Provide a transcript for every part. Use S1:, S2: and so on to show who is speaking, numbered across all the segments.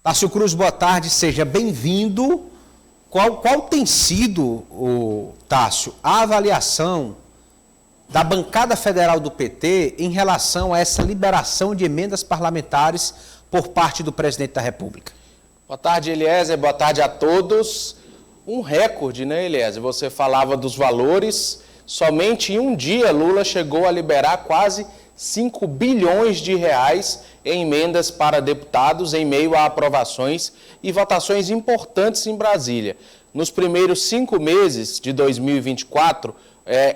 S1: Tássio Cruz, boa tarde, seja bem-vindo. Qual tem sido, Tássio, a avaliação da bancada federal do PT em relação a essa liberação de emendas parlamentares por parte do presidente da República?
S2: Boa tarde, Eliezer. Boa tarde a todos. Um recorde, né, Eliezer? Você falava dos valores. Somente em um dia, Lula chegou a liberar quase 5 bilhões de reais em emendas para deputados em meio a aprovações e votações importantes em Brasília. Nos primeiros 5 meses de 2024,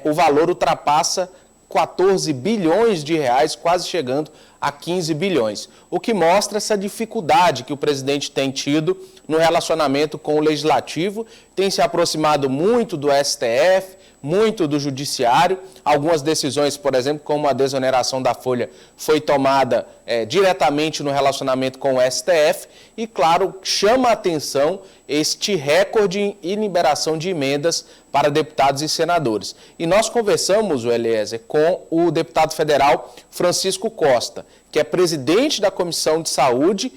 S2: o valor ultrapassa 14 bilhões de reais, quase chegando a 15 bilhões. O que mostra essa dificuldade que o presidente tem tido no relacionamento com o Legislativo, tem se aproximado muito do STF, muito do Judiciário. Algumas decisões, por exemplo, como a desoneração da folha, foi tomada diretamente no relacionamento com o STF e, claro, chama a atenção este recorde em liberação de emendas para deputados e senadores. E nós conversamos, Eliezer, com o deputado federal Francisco Costa, que é presidente da Comissão de Saúde,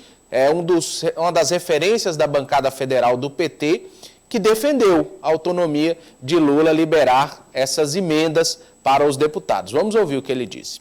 S2: uma das referências da bancada federal do PT, que defendeu a autonomia de Lula liberar essas emendas para os deputados. Vamos ouvir o que ele disse.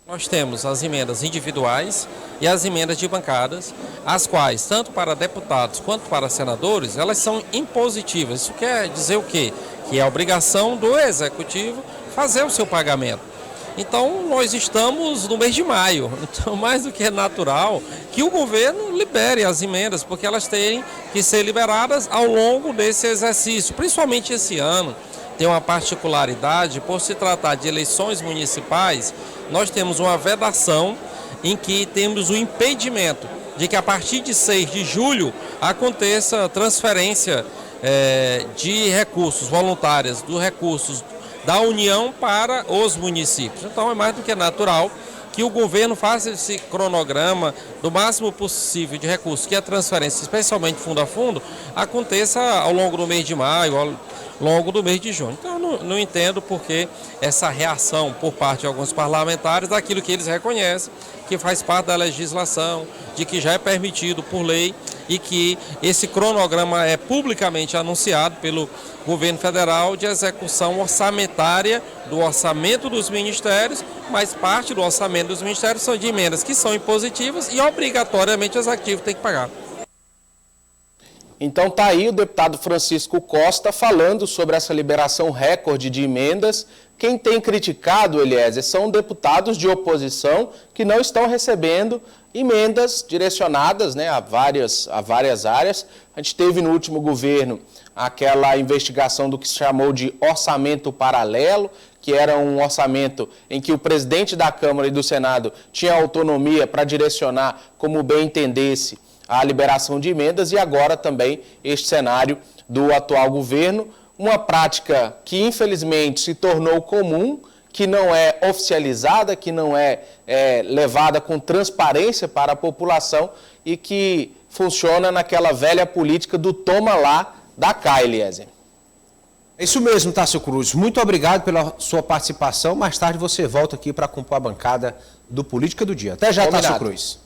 S3: Nós temos as emendas individuais e as emendas de bancadas, as quais, tanto para deputados quanto para senadores, elas são impositivas. Isso quer dizer o quê? Que é a obrigação do Executivo fazer o seu pagamento. Então, nós estamos no mês de maio, então mais do que natural que o governo libere as emendas, porque elas têm que ser liberadas ao longo desse exercício, principalmente esse ano. Tem uma particularidade, por se tratar de eleições municipais, nós temos uma vedação em que temos o impedimento de que a partir de 6 de julho aconteça transferência de recursos voluntários, dos recursos da União para os municípios. Então é mais do que natural que o governo faça esse cronograma do máximo possível de recursos, que a transferência, especialmente fundo a fundo, aconteça ao longo do mês de maio, ao longo do mês de junho. Então eu não entendo porque essa reação por parte de alguns parlamentares daquilo que eles reconhecem, que faz parte da legislação, de que já é permitido por lei e que esse cronograma é publicamente anunciado pelo governo federal de execução orçamentária do orçamento dos ministérios, mas parte do orçamento dos ministérios são de emendas que são impositivas e obrigatoriamente o executivo tem que pagar.
S2: Então está aí o deputado Francisco Costa falando sobre essa liberação recorde de emendas. Quem tem criticado, Eliezer, são deputados de oposição que não estão recebendo emendas direcionadas, né, a várias áreas. A gente teve no último governo aquela investigação do que se chamou de orçamento paralelo, que era um orçamento em que o presidente da Câmara e do Senado tinha autonomia para direcionar como bem entendesse a liberação de emendas, e agora também este cenário do atual governo, uma prática que infelizmente se tornou comum, que não é oficializada, que não é levada com transparência para a população e que funciona naquela velha política do toma lá, da cá, Eliezer.
S1: É isso mesmo, Tássio Cruz. Muito obrigado pela sua participação. Mais tarde você volta aqui para compor a bancada do Política do Dia. Até já, Tássio Cruz.